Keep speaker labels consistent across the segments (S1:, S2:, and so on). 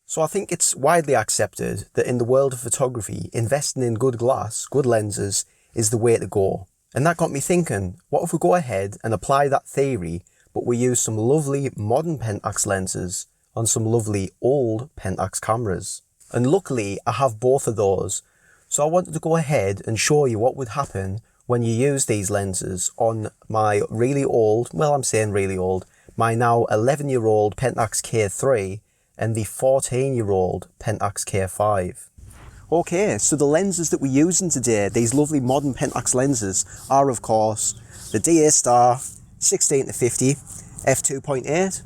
S1: So I think it's widely accepted that in the world of photography, investing in good glass, good lenses, is the way to go. And that got me thinking, what if we go ahead and apply that theory, but we use some lovely modern Pentax lenses on some lovely old Pentax cameras? And luckily, I have both of those. So I wanted to go ahead and show you what would happen when you use these lenses on my really old, well, I'm saying really old, my now 11-year-old Pentax K-3 and the 14-year-old Pentax K-5. Okay, so the lenses that we're using today, these lovely modern Pentax lenses, are of course the DA Star 16-50 f2.8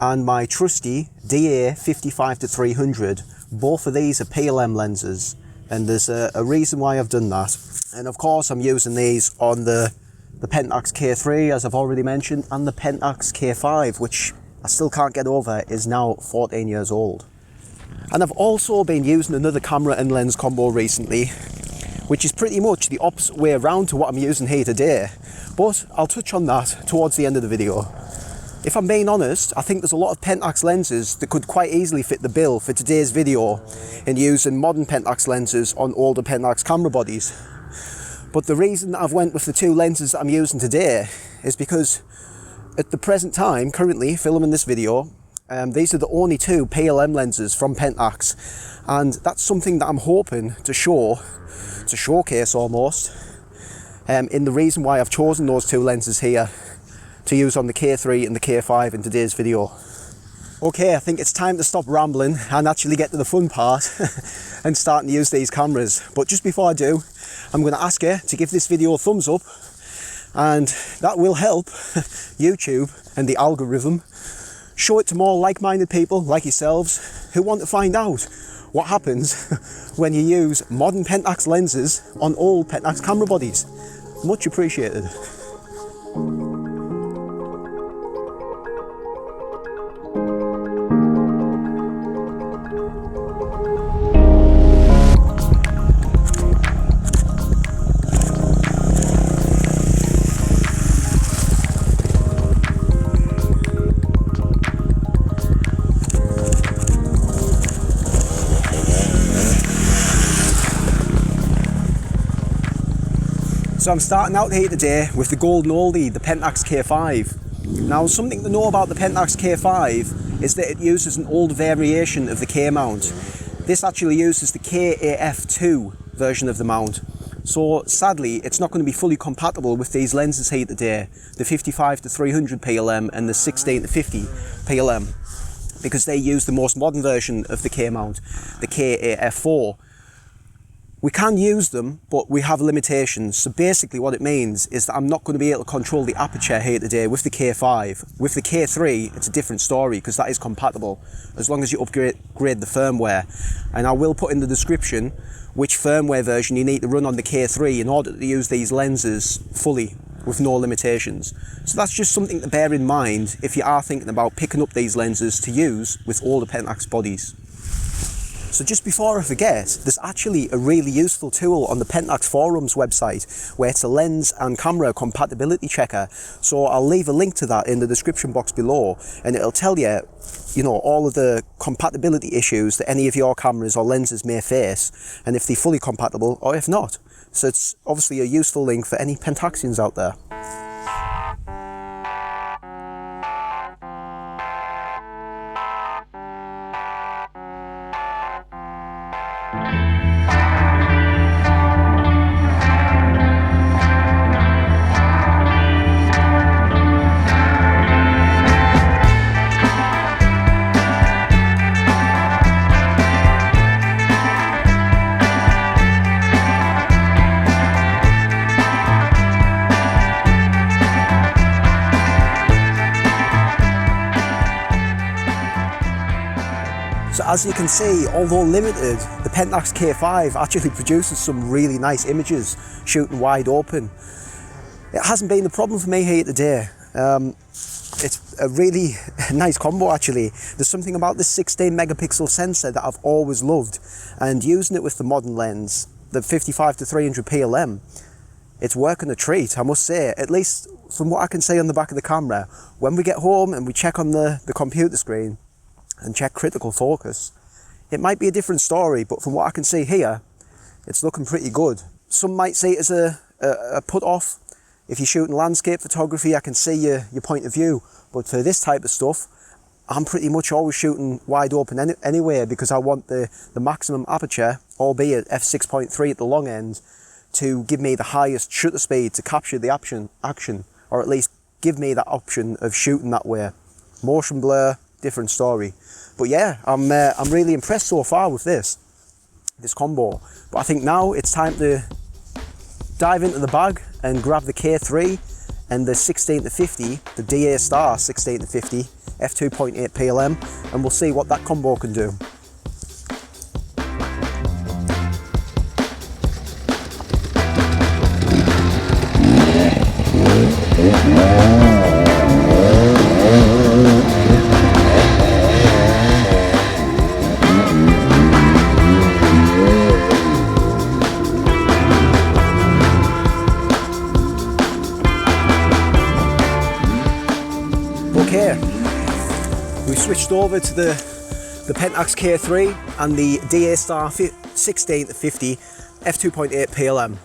S1: and my trusty DA 55-300. Both of these are PLM lenses, and there's a reason why I've done that. And of course I'm using these on the Pentax K3, as I've already mentioned, and the Pentax K-5, which I still can't get over is now 14 years old. And I've also been using another camera and lens combo recently, which is pretty much the opposite way around to what I'm using here today, but I'll touch on that towards the end of the video. If I'm being honest, I think there's a lot of Pentax lenses that could quite easily fit the bill for today's video in using modern Pentax lenses on older Pentax camera bodies. But the reason that I've went with the two lenses that I'm using today is because at the present time, currently filming this video, these are the only two PLM lenses from Pentax, and that's something that I'm hoping to showcase almost, in the reason why I've chosen those two lenses here to use on the K3 and the K5 in today's video. Okay, I think it's time to stop rambling and actually get to the fun part and starting to use these cameras. But just before I do, I'm going to ask you to give this video a thumbs up, and that will help YouTube and the algorithm show it to more like-minded people like yourselves who want to find out what happens when you use modern Pentax lenses on old Pentax camera bodies. Much appreciated. So I'm starting out here today with the golden oldie, the Pentax K-5. Now, something to know about the Pentax K-5 is that it uses an old variation of the K-mount. This actually uses the KAF2 version of the mount. So sadly, it's not going to be fully compatible with these lenses here today, the 55-300 PLM and the 16-50 PLM, because they use the most modern version of the K-mount, the KAF4. We can use them, but we have limitations. So basically what it means is that I'm not going to be able to control the aperture here today with the K5. With the K3, it's a different story because that is compatible as long as you upgrade the firmware. And I will put in the description which firmware version you need to run on the K3 in order to use these lenses fully with no limitations. So that's just something to bear in mind if you are thinking about picking up these lenses to use with older Pentax bodies. So just before I forget, there's actually a really useful tool on the Pentax forums website where it's a lens and camera compatibility checker. So I'll leave a link to that in the description box below, and it'll tell you, all of the compatibility issues that any of your cameras or lenses may face, and if they're fully compatible or if not. So it's obviously a useful link for any Pentaxians out there. So as you can see, although limited, the Pentax K-5 actually produces some really nice images, shooting wide open. It hasn't been the problem for me here today. It's a really nice combo actually. There's something about this 16 megapixel sensor that I've always loved, and using it with the modern lens, the 55-300 PLM, it's working a treat, I must say, at least from what I can see on the back of the camera. When we get home and we check on the computer screen and check critical focus, it might be a different story, but from what I can see here, it's looking pretty good. Some might see it as a put off. If you're shooting landscape photography, I can see your point of view, but for this type of stuff, I'm pretty much always shooting wide open anyway, because I want the maximum aperture, albeit f6.3 at the long end, to give me the highest shutter speed to capture the action, or at least give me that option of shooting that way. Motion blur, different story. But yeah, I'm really impressed so far with this combo. But I think now it's time to dive into the bag and grab the K3 and the 16-50, the DA Star 16-50 f2.8 PLM, and we'll see what that combo can do. Okay, we switched over to the Pentax K-3 and the DA Star 16-50 f2.8 PLM.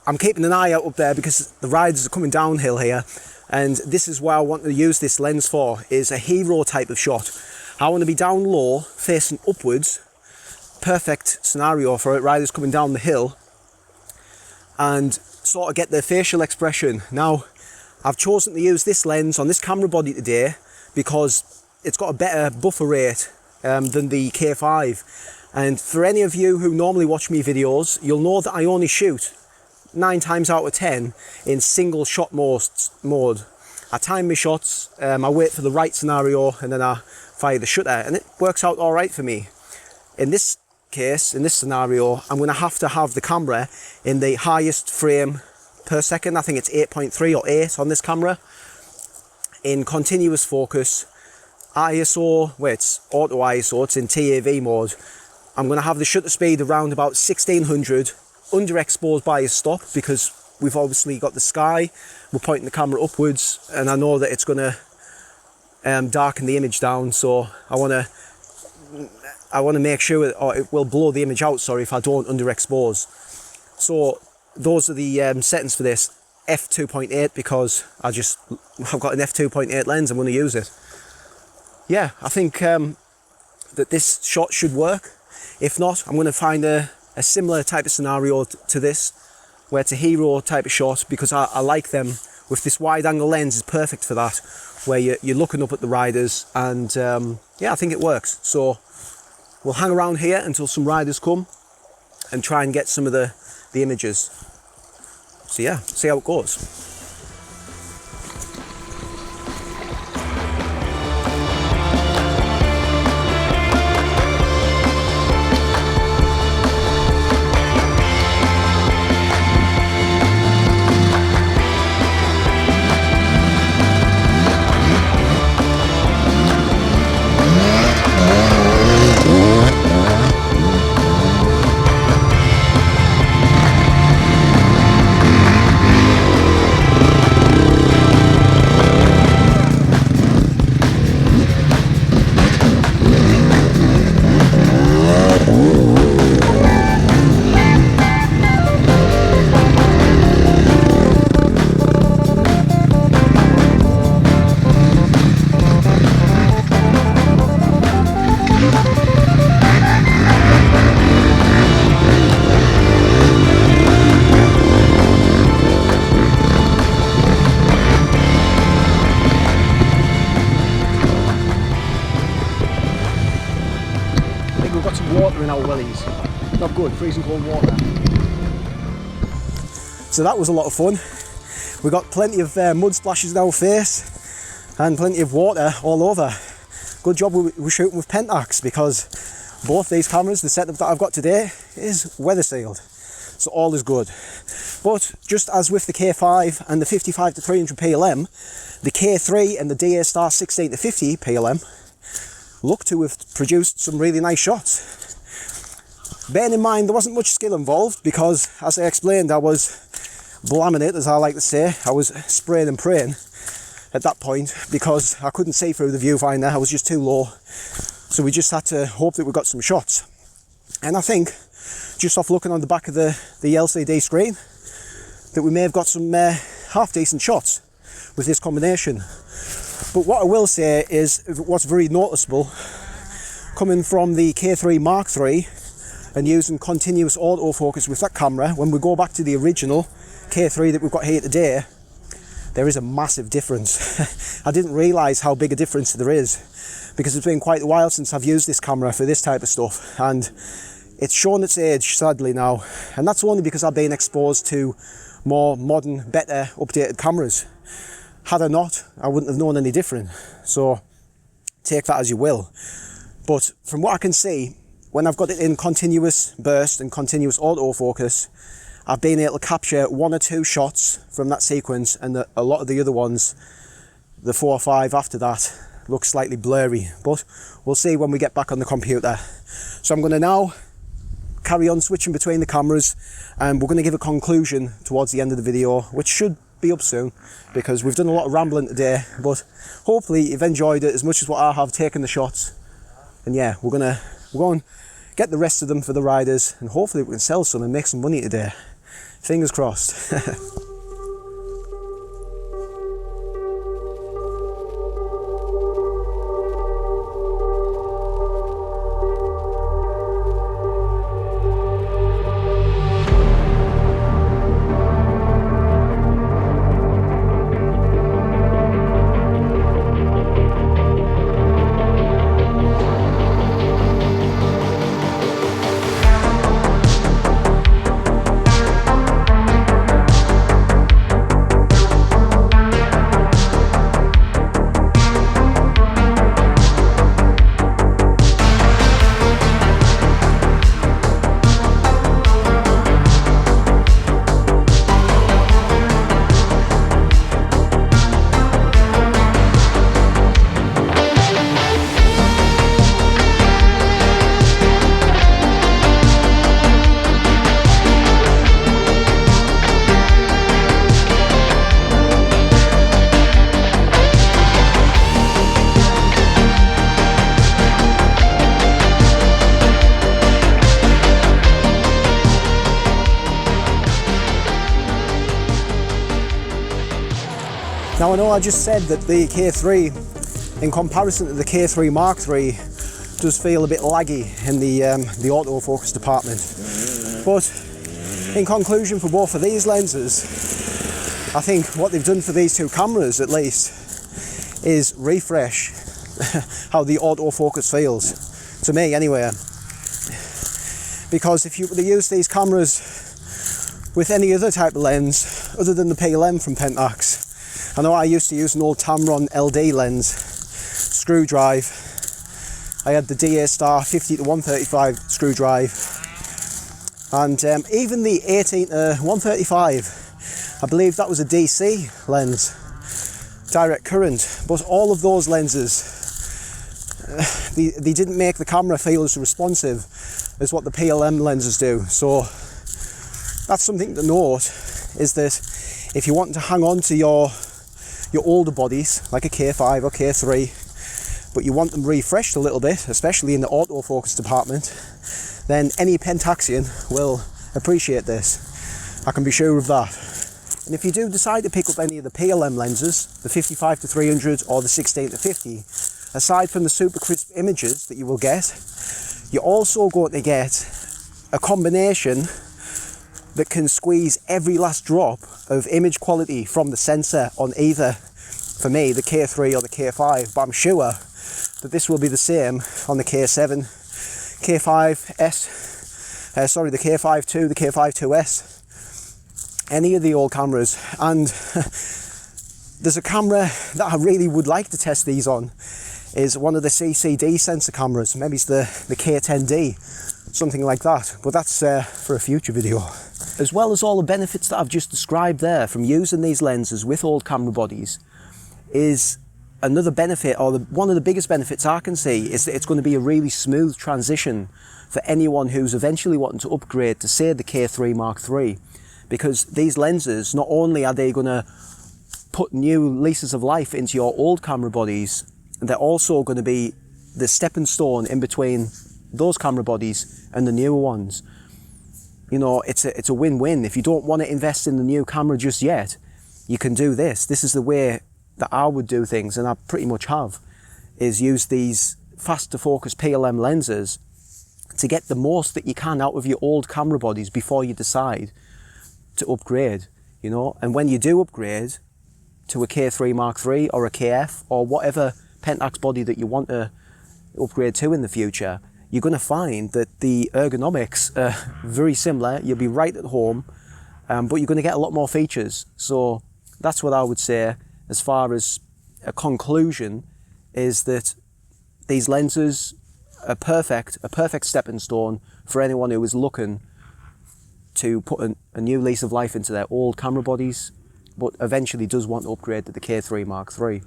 S1: I'm keeping an eye out up there because the riders are coming downhill here, and this is what I want to use this lens for, is a hero type of shot. I want to be down low, facing upwards, perfect scenario for it, riders coming down the hill, and sort of get their facial expression. Now, I've chosen to use this lens on this camera body today because it's got a better buffer rate than the K-5. And for any of you who normally watch me videos, you'll know that I only shoot 9 times out of 10 in single shot mode. I time my shots, I wait for the right scenario, and then I fire the shutter, and it works out all right for me. In this case, in this scenario, I'm going to have the camera in the highest frame per second. I think it's 8.3 or 8 on this camera, in continuous focus, ISO, well, it's auto ISO, it's in TAV mode. I'm going to have the shutter speed around about 1600, underexposed by a stop, because we've obviously got the sky, we're pointing the camera upwards, and I know that it's going to darken the image down, so I want to make sure, or it will blow the image out, sorry, if I don't underexpose. So those are the settings for this f2.8, because I've got an f2.8 lens, I'm going to use it. Yeah, I think that this shot should work. If not, I'm going to find a similar type of scenario to this, where it's a hero type of shot, because I like them. With this wide angle lens is perfect for that, where you're looking up at the riders, and yeah, I think it works. So we'll hang around here until some riders come and try and get some of the images. So yeah, see how it goes. Got some water in our wellies. Not good, freezing cold water. So that was a lot of fun. We got plenty of mud splashes in our face and plenty of water all over. Good job we were shooting with Pentax, because both these cameras, the setup that I've got today, is weather sealed. So all is good. But just as with the K-5 and the 55-300 PLM, the K3 and the DA Star 16-50 PLM look to have produced some really nice shots. Bearing in mind there wasn't much skill involved, because as I explained, I was blamming it, as I like to say. I was spraying and praying at that point, because I couldn't see through the viewfinder, I was just too low. So we just had to hope that we got some shots. And I think, just off looking on the back of the LCD screen, that we may have got some half decent shots with this combination. But what I will say is, what's very noticeable, coming from the K3 Mark III and using continuous autofocus with that camera, when we go back to the original K3 that we've got here today, there is a massive difference. I didn't realise how big a difference there is, because it's been quite a while since I've used this camera for this type of stuff, and it's shown its age, sadly, now. And that's only because I've been exposed to more modern, better, updated cameras. Had I not, I wouldn't have known any different. So take that as you will. But from what I can see, when I've got it in continuous burst and continuous autofocus, I've been able to capture 1 or 2 shots from that sequence, and a lot of the other ones, the 4 or 5 after that, look slightly blurry. But we'll see when we get back on the computer. So I'm going to now carry on switching between the cameras, and we're going to give a conclusion towards the end of the video, which should be up soon, because we've done a lot of rambling today. But hopefully you've enjoyed it as much as what I have taking the shots. And yeah, we're going to get the rest of them for the riders, and hopefully we can sell some and make some money today. Fingers crossed. Now I know I just said that the K3, in comparison to the K3 Mark III, does feel a bit laggy in the autofocus department. But in conclusion, for both of these lenses, I think what they've done for these two cameras at least is refresh how the autofocus feels, to me anyway. Because if you were to use these cameras with any other type of lens other than the PLM from Pentax, I know I used to use an old Tamron LD lens, screw drive. I had the DA Star 50 to 135 screw drive, and even the 18 to 135, I believe that was a DC lens, direct current. But all of those lenses, they didn't make the camera feel as responsive as what the PLM lenses do. So that's something to note, is that if you want to hang on to your older bodies, like a K-5 or K-3, but you want them refreshed a little bit, especially in the autofocus department, then any Pentaxian will appreciate this. I can be sure of that. And if you do decide to pick up any of the PLM lenses, the 55 to 300 or the 16 to 50, aside from the super crisp images that you will get, you're also going to get a combination that can squeeze every last drop of image quality from the sensor on either, for me, the K3 or the K5, but I'm sure that this will be the same on the K7, K5S, the K5 II, the K5 2S, any of the old cameras. And there's a camera that I really would like to test these on, is one of the CCD sensor cameras. Maybe it's the K10D, something like that, but that's for a future video. As well as all the benefits that I've just described there from using these lenses with old camera bodies, is another benefit, or one of the biggest benefits I can see, is that it's going to be a really smooth transition for anyone who's eventually wanting to upgrade to, say, the K3 Mark III, because these lenses, not only are they going to put new leases of life into your old camera bodies, they're also going to be the stepping stone in between those camera bodies and the newer ones. You know, it's a win-win. If you don't want to invest in the new camera just yet, you can do this. This is the way that I would do things, and I pretty much have, is use these fast to focus PLM lenses to get the most that you can out of your old camera bodies before you decide to upgrade, you know. And when you do upgrade to a K3 Mark III or a KF or whatever Pentax body that you want to upgrade to in the future, you're going to find that the ergonomics are very similar. You'll be right at home, but you're going to get a lot more features. So that's what I would say as far as a conclusion, is that these lenses are a perfect stepping stone for anyone who is looking to put a new lease of life into their old camera bodies, but eventually does want to upgrade to the K3 Mark III.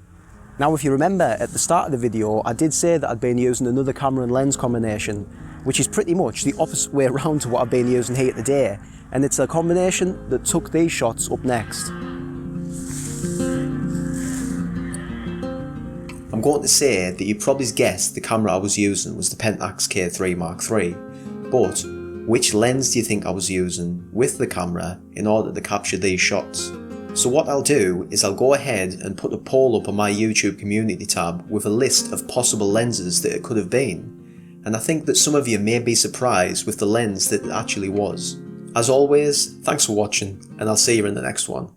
S1: Now, if you remember at the start of the video, I did say that I'd been using another camera and lens combination, which is pretty much the opposite way around to what I've been using here today. And it's a combination that took these shots up next. I'm going to say that you probably guessed the camera I was using was the Pentax K-3 Mark III, but which lens do you think I was using with the camera in order to capture these shots? So what I'll do is I'll go ahead and put a poll up on my YouTube community tab with a list of possible lenses that it could have been, and I think that some of you may be surprised with the lens that it actually was. As always, thanks for watching, and I'll see you in the next one.